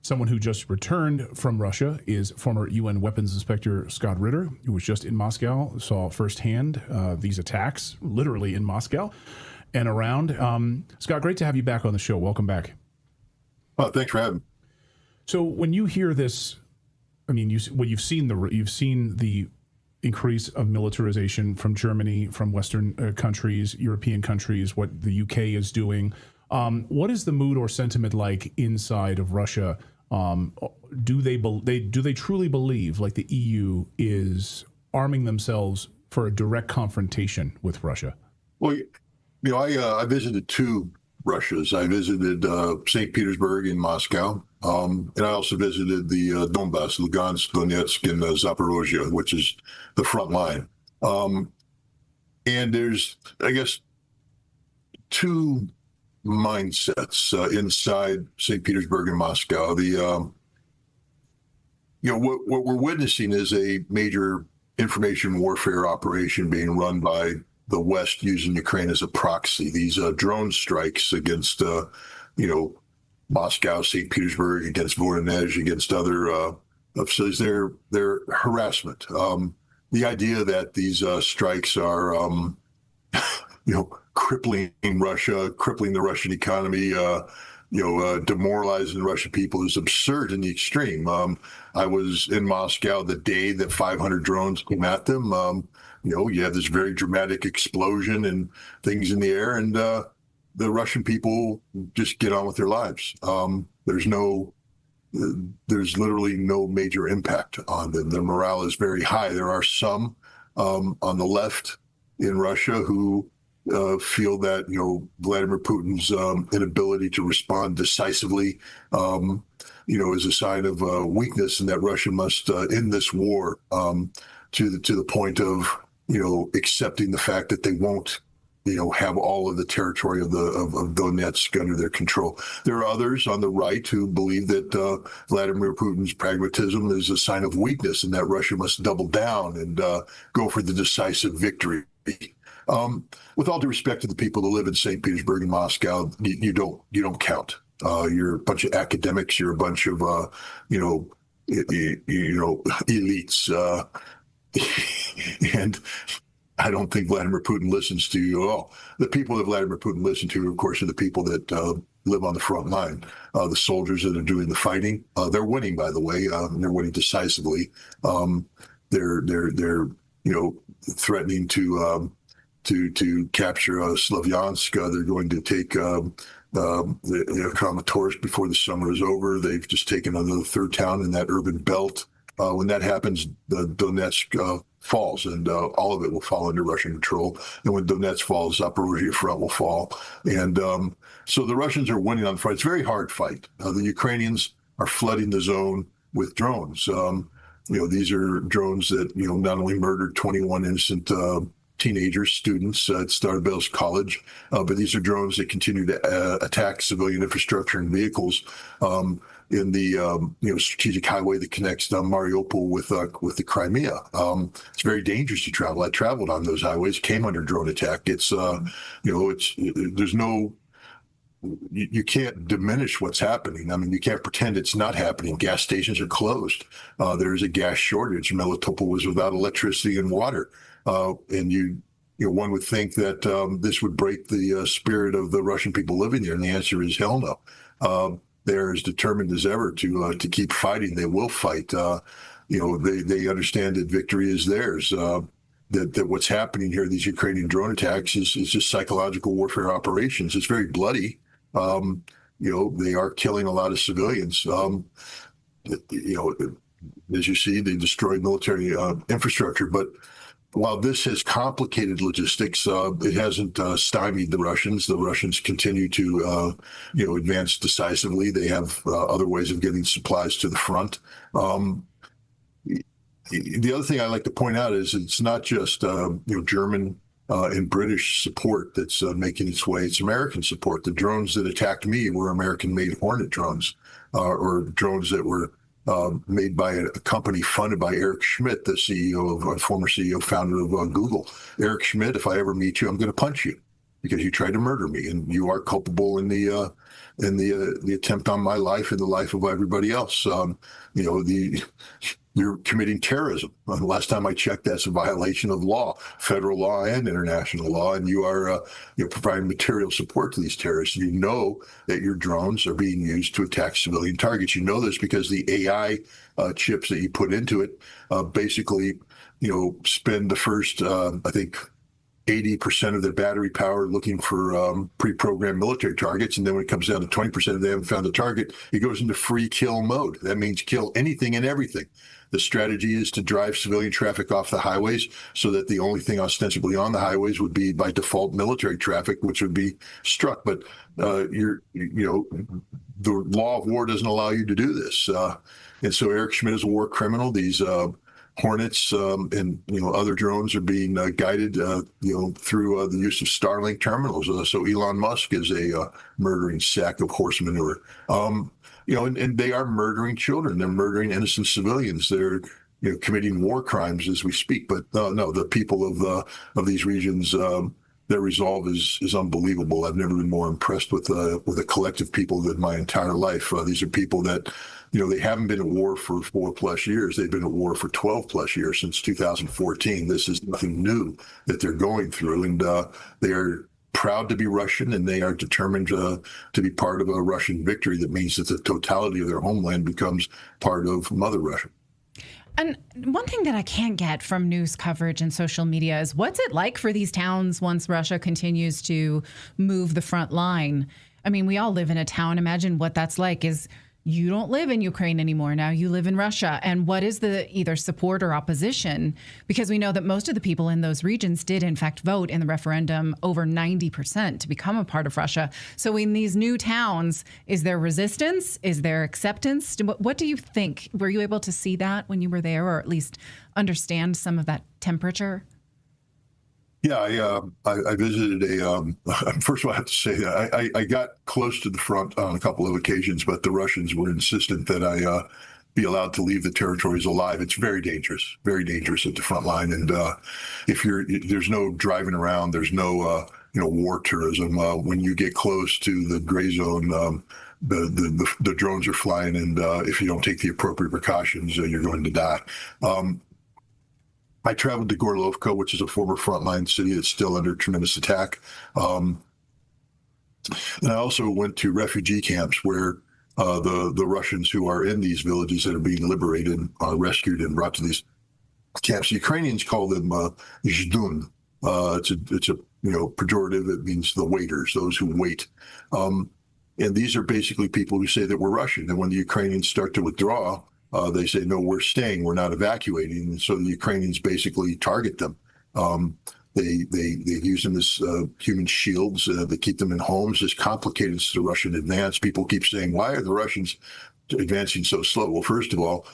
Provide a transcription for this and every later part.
Someone who just returned from Russia is former UN weapons inspector Scott Ritter, who was just in Moscow, saw firsthand these attacks, literally in Moscow and around. Scott, great to have you back on the show. Welcome back. Thanks for having me. So when you hear this, I mean, you've seen the increase of militarization from Germany, from Western countries, European countries, what the UK is doing. What is the mood or sentiment like inside of Russia? Do they truly believe, like the EU is arming themselves for a direct confrontation with Russia? Well, I visited two Russias. I visited St. Petersburg and Moscow, and I also visited the Donbass, Lugansk, Donetsk, and Zaporozhye, which is the front line. And there's, I guess, two mindsets inside St. Petersburg and Moscow. What we're witnessing is a major information warfare operation being run by the West using Ukraine as a proxy. These drone strikes against, Moscow, St. Petersburg, against Voronezh, against other facilities, they're harassment. The idea that these strikes are, crippling Russia, crippling the Russian economy, demoralizing the Russian people is absurd in the extreme. I was in Moscow the day that 500 drones came at them. You have this very dramatic explosion and things in the air, and the Russian people just get on with their lives. There's literally no major impact on them. Their morale is very high. There are some on the left in Russia who feel that Vladimir Putin's inability to respond decisively, is a sign of weakness, and that Russia must end this war to the point of accepting the fact that they won't have all of the territory of Donetsk under their control. There are others on the right who believe that Vladimir Putin's pragmatism is a sign of weakness, and that Russia must double down and go for the decisive victory. With all due respect to the people who live in St. Petersburg and Moscow, you don't count. You're a bunch of academics. You're a bunch of elites, and I don't think Vladimir Putin listens to you at all. The people that Vladimir Putin listens to, of course, are the people that live on the front line. The soldiers that are doing the fighting. They're winning, by the way. They're winning decisively. They're threatening to capture Slavyansk. They're going to take Kramatorsk before the summer is over. They've just taken another third town in that urban belt. When that happens, the Donetsk falls, and all of it will fall under Russian control. And when Donetsk falls, Zaporozhye front will fall. And so the Russians are winning on the front. It's a very hard fight. The Ukrainians are flooding the zone with drones. These are drones that not only murdered 21 innocent teenagers, students at Starbase College, but these are drones that continue to attack civilian infrastructure and vehicles in the strategic highway that connects Mariupol with the Crimea. It's very dangerous to travel. I traveled on those highways, came under drone attack. It's there's no. You can't diminish what's happening. I mean, you can't pretend it's not happening. Gas stations are closed. There is a gas shortage. Melitopol was without electricity and water. And one would think that this would break the spirit of the Russian people living there. And the answer is hell no. They're as determined as ever to keep fighting. They will fight. They understand that victory is theirs. That what's happening here, these Ukrainian drone attacks, is just psychological warfare operations. It's very bloody. They are killing a lot of civilians. As you see, they destroy military infrastructure. But while this has complicated logistics, it hasn't stymied the Russians. The Russians continue to, advance decisively. They have other ways of getting supplies to the front. The other thing I like to point out is it's not just German and British support that's making its way. It's American support. The drones that attacked me were American-made Hornet drones, or drones that were made by a company funded by Eric Schmidt, the former CEO, founder of Google. Eric Schmidt, if I ever meet you, I'm going to punch you. because you tried to murder me, and you are culpable in the attempt on my life and the life of everybody else. You're committing terrorism. The last time I checked, that's a violation of law, federal law and international law, and you are you're providing material support to these terrorists. You know that your drones are being used to attack civilian targets. You know this because the AI chips that you put into it basically, spend the first, I think, 80% of their battery power looking for pre-programmed military targets. And then when it comes down to 20% of them haven't found a target, it goes into free kill mode. That means kill anything and everything. The strategy is to drive civilian traffic off the highways so that the only thing ostensibly on the highways would be by default military traffic, which would be struck. But the law of war doesn't allow you to do this. And so Eric Schmidt is a war criminal. These Hornets and other drones are being guided through the use of Starlink terminals. So Elon Musk is a murdering sack of horse manure. And they are murdering children. They're murdering innocent civilians. They're committing war crimes as we speak. But no, the people of these regions, their resolve is unbelievable. I've never been more impressed with a collective people than my entire life. These are people that, they haven't been at war for 4+ years. They've been at war for 12+ years, since 2014. This is nothing new that they're going through. And they are proud to be Russian, and they are determined to be part of a Russian victory that means that the totality of their homeland becomes part of Mother Russia. And one thing that I can't get from news coverage and social media is what's it like for these towns once Russia continues to move the front line? I mean, we all live in a town. Imagine what that's like is you don't live in Ukraine anymore. Now you live in Russia. And what is the either support or opposition? Because we know that most of the people in those regions did, in fact, vote in the referendum over 90% to become a part of Russia. So in these new towns, is there resistance? Is there acceptance? What do you think? Were you able to see that when you were there, or at least understand some of that temperature? Yeah, I visited first of all, I have to say that I got close to the front on a couple of occasions, but the Russians were insistent that I be allowed to leave the territories alive. It's very dangerous at the front line. And there's no driving around, there's no, war tourism. When you get close to the gray zone, the drones are flying. And if you don't take the appropriate precautions, you're going to die. I traveled to Gorlovka, which is a former frontline city that's still under tremendous attack. And I also went to refugee camps where the Russians who are in these villages that are being liberated are rescued and brought to these camps. The Ukrainians call them zhdun. It's a pejorative. It means the waiters, those who wait. And these are basically people who say that we're Russian. And when the Ukrainians start to withdraw, they say, no, we're staying, we're not evacuating. And so the Ukrainians basically target them. They use them as human shields. They keep them in homes. It's complicated. It's the Russian advance. People keep saying, why are the Russians advancing so slow? Well, first of all,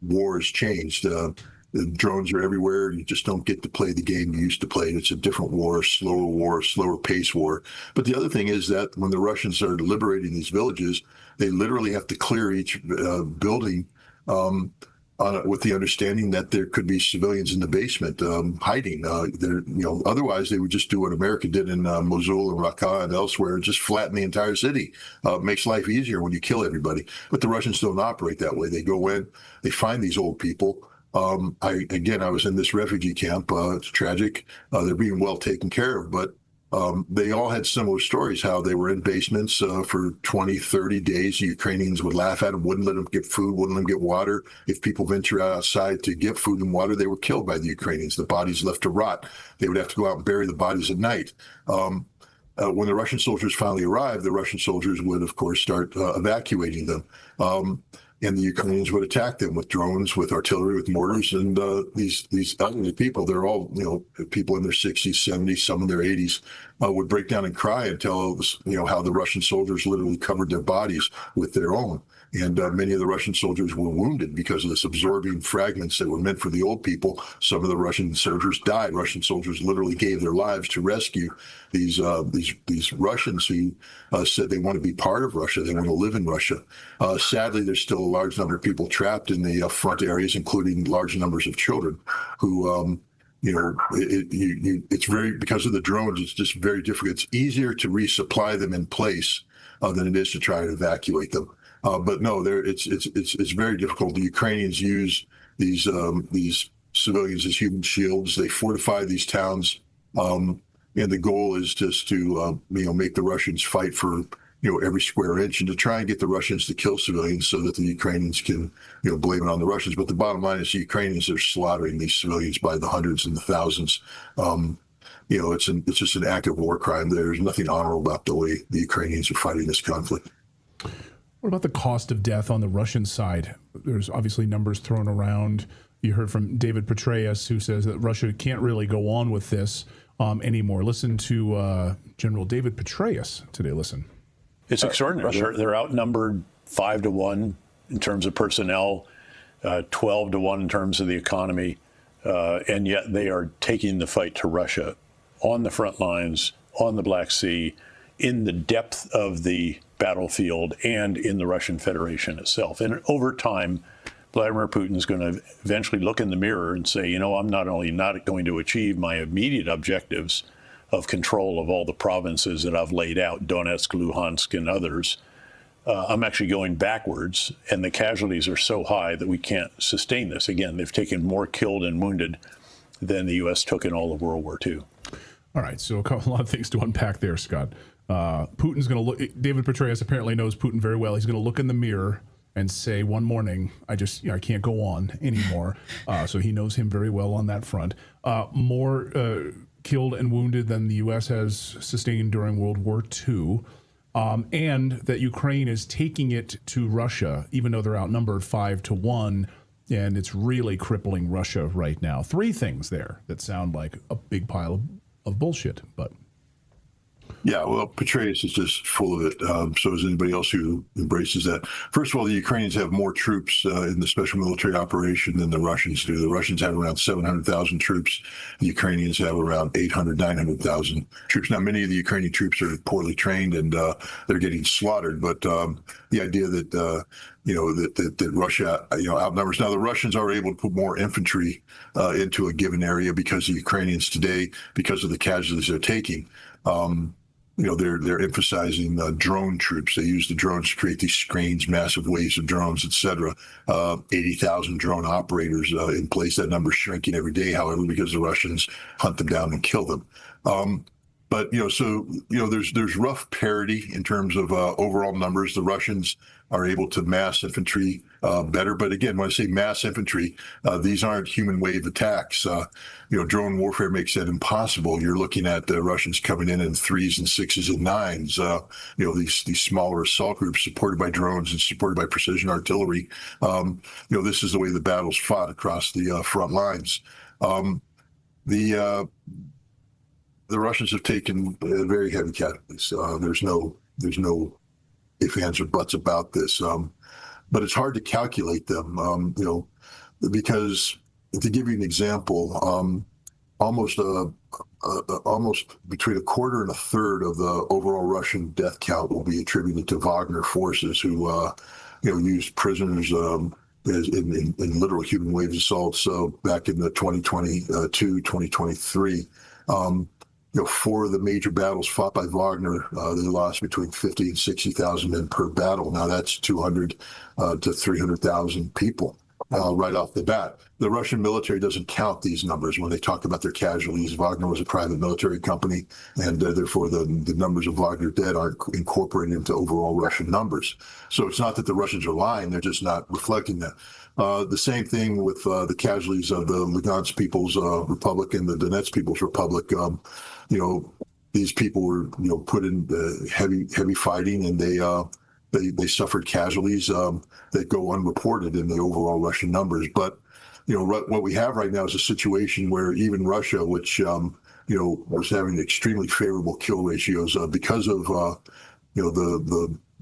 war has changed. The drones are everywhere. You just don't get to play the game you used to play. It's a different war, slower pace war. But the other thing is that when the Russians are liberating these villages, they literally have to clear each building with the understanding that there could be civilians in the basement hiding. Otherwise they would just do what America did in Mosul and Raqqa and elsewhere, just flatten the entire city. Makes life easier when you kill everybody. But the Russians don't operate that way. They go in, they find these old people. I was in this refugee camp. It's tragic. They're being well taken care of, but they all had similar stories, how they were in basements for 20, 30 days. The Ukrainians would laugh at them, wouldn't let them get food, wouldn't let them get water. If people venture outside to get food and water, they were killed by the Ukrainians. The bodies left to rot. They would have to go out and bury the bodies at night. When the Russian soldiers finally arrived, the Russian soldiers would, of course, start evacuating them. And the Ukrainians would attack them with drones, with artillery, with mortars. And these elderly people, they're all, people in their 60s, 70s, some in their 80s, would break down and cry and tell us, how the Russian soldiers literally covered their bodies with their own. And many of the Russian soldiers were wounded because of this absorbing fragments that were meant for the old people. Some of the Russian soldiers died. Russian soldiers literally gave their lives to rescue these Russians who said they want to be part of Russia. They want to live in Russia. Sadly, there's still a large number of people trapped in the front areas, including large numbers of children who it's very, because of the drones, it's just very difficult. It's easier to resupply them in place than it is to try and evacuate them. But no, it's very difficult. The Ukrainians use these civilians as human shields. They fortify these towns, and the goal is just to make the Russians fight for every square inch, and to try and get the Russians to kill civilians so that the Ukrainians can blame it on the Russians. But the bottom line is the Ukrainians are slaughtering these civilians by the hundreds and the thousands. It's just an act of war crime. There's nothing honorable about the way the Ukrainians are fighting this conflict. What about the cost of death on the Russian side? There's obviously numbers thrown around. You heard from David Petraeus, who says that Russia can't really go on with this anymore. Listen to General David Petraeus today. Listen. It's extraordinary. They're outnumbered 5-1 in terms of personnel, 12-1 in terms of the economy, and yet they are taking the fight to Russia on the front lines, on the Black Sea, in the depth of the battlefield, and in the Russian Federation itself. And over time, Vladimir Putin is going to eventually look in the mirror and say, I'm not only not going to achieve my immediate objectives of control of all the provinces that I've laid out, Donetsk, Luhansk, and others, I'm actually going backwards, and the casualties are so high that we can't sustain this. Again, they've taken more killed and wounded than the U.S. took in all of World War II. All right, so a lot of things to unpack there, Scott. Putin's going to look. David Petraeus apparently knows Putin very well. He's going to look in the mirror and say one morning, I can't go on anymore. So he knows him very well on that front. More killed and wounded than the U.S. has sustained during World War II, and that Ukraine is taking it to Russia, even though they're outnumbered 5-1, and it's really crippling Russia right now. Three things there that sound like a big pile of bullshit, but... Yeah, well, Petraeus is just full of it. So is anybody else who embraces that. First of all, the Ukrainians have more troops in the special military operation than the Russians do. The Russians have around 700,000 troops. The Ukrainians have around 800, 900,000 troops. Now, many of the Ukrainian troops are poorly trained and they're getting slaughtered. But the idea that that Russia outnumbers. Now, the Russians are able to put more infantry into a given area because the Ukrainians today, because of the casualties they're taking, they're emphasizing drone troops. They use the drones to create these screens, massive waves of drones, et cetera. 80,000 drone operators in place. That number's shrinking every day, however, because the Russians hunt them down and kill them. But there's rough parity in terms of overall numbers. The Russians are able to mass infantry better. But again, when I say mass infantry, these aren't human wave attacks. Drone warfare makes that impossible. You're looking at the Russians coming in 3s and 6s and 9s. These smaller assault groups supported by drones and supported by precision artillery. This is the way the battle's fought across the front lines. The Russians have taken very heavy casualties. There's no ifs, ands, or buts about this. But it's hard to calculate them, because to give you an example, almost between a quarter and a third of the overall Russian death count will be attributed to Wagner forces who, used prisoners in literal human wave assaults back in the 2022, 2023. Four of the major battles fought by Wagner, they lost between 50 and 60,000 men per battle. Now that's 200 to 300,000 people right off the bat. The Russian military doesn't count these numbers when they talk about their casualties. Wagner was a private military company, and therefore the numbers of Wagner dead aren't incorporated into overall Russian numbers. So it's not that the Russians are lying, they're just not reflecting that. The same thing with the casualties of the Lugansk People's Republic and the Donetsk People's Republic. These people were, put in heavy fighting, and they suffered casualties that go unreported in the overall Russian numbers. But, what we have right now is a situation where even Russia, which, was having extremely favorable kill ratios because of,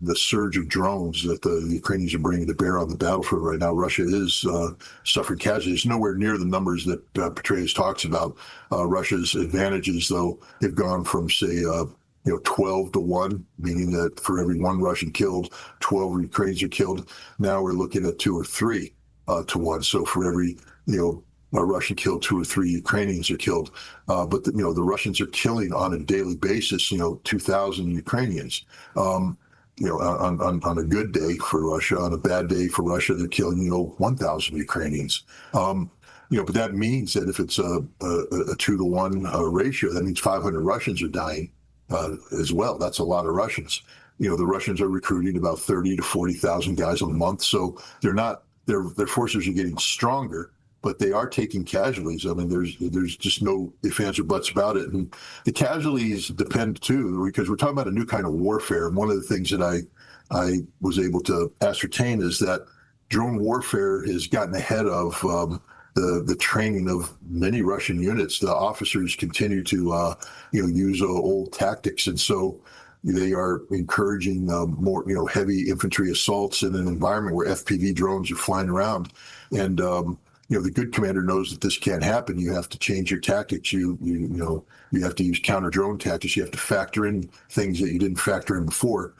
the surge of drones that the Ukrainians are bringing to bear on the battlefield right now. Russia is suffering casualties. Nowhere near the numbers that Petraeus talks about. Russia's advantages, though, have gone from, say, 12-1, meaning that for every one Russian killed, 12 Ukrainians are killed. Now we're looking at 2 or 3 to 1. So for every, a Russian killed, 2 or 3 Ukrainians are killed. But the Russians are killing on a daily basis, 2,000 Ukrainians. On a good day for Russia, on a bad day for Russia, they're killing, 1,000 Ukrainians. But that means that if it's a 2-to-1 ratio, that means 500 Russians are dying as well. That's a lot of Russians. The Russians are recruiting about 30 to 40,000 guys a month, so they're not. Their forces are getting stronger, but they are taking casualties. I mean, there's just no ifs, ands, or buts about it. And the casualties depend too, because we're talking about a new kind of warfare. And one of the things that I was able to ascertain is that drone warfare has gotten ahead of the training of many Russian units. The officers continue to use old tactics, and so they are encouraging more heavy infantry assaults in an environment where FPV drones are flying around. And the good commander knows that this can't happen. You have to change your tactics. You have to use counter drone tactics. You have to factor in things that you didn't factor in before.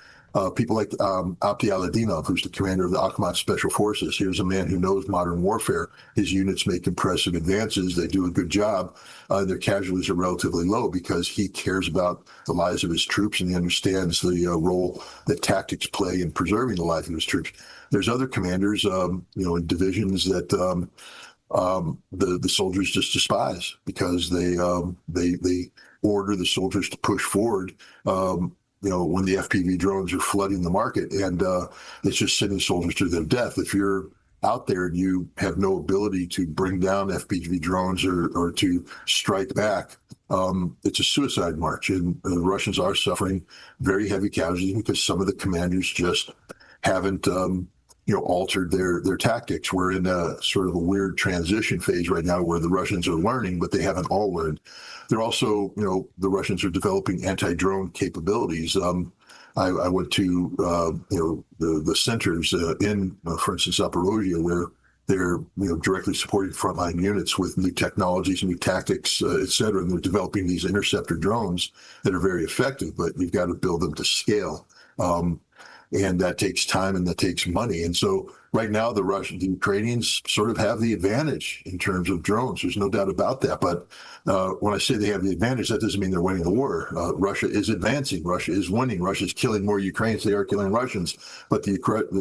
People like Abdi Aladinov, who's the commander of the Akhmat Special Forces. Here's a man who knows modern warfare. His units make impressive advances. They do a good job. Their casualties are relatively low because he cares about the lives of his troops and he understands the role that tactics play in preserving the life of his troops. There's other commanders, in divisions that the soldiers just despise because they order the soldiers to push forward. When the FPV drones are flooding the market, and it's just sending soldiers to their death. If you're out there and you have no ability to bring down FPV drones or to strike back, it's a suicide march. And the Russians are suffering very heavy casualties because some of the commanders just haven't altered their tactics. We're in a sort of a weird transition phase right now where the Russians are learning, but they haven't all learned. They're also, the Russians are developing anti-drone capabilities. I went to, the centers in, for instance, Zaporozhye, where they're, directly supporting frontline units with new technologies, new tactics, et cetera. And they're developing these interceptor drones that are very effective, but you've got to build them to scale. And that takes time and that takes money. And so right now, the Ukrainians sort of have the advantage in terms of drones. There's no doubt about that. But when I say they have the advantage, that doesn't mean they're winning the war. Russia is advancing. Russia is winning. Russia is killing more Ukrainians than they are killing Russians. But the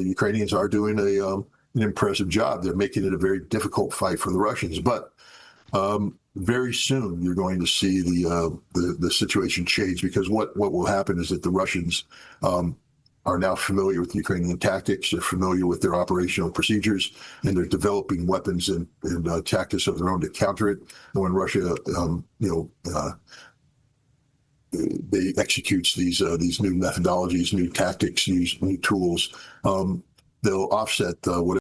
Ukrainians are doing an impressive job. They're making it a very difficult fight for the Russians. But very soon, you're going to see the situation change, because what will happen is that the Russians are now familiar with Ukrainian tactics. They're familiar with their operational procedures, and they're developing weapons and tactics of their own to counter it. And when Russia, they executes these new methodologies, new tactics, use new tools, they'll offset whatever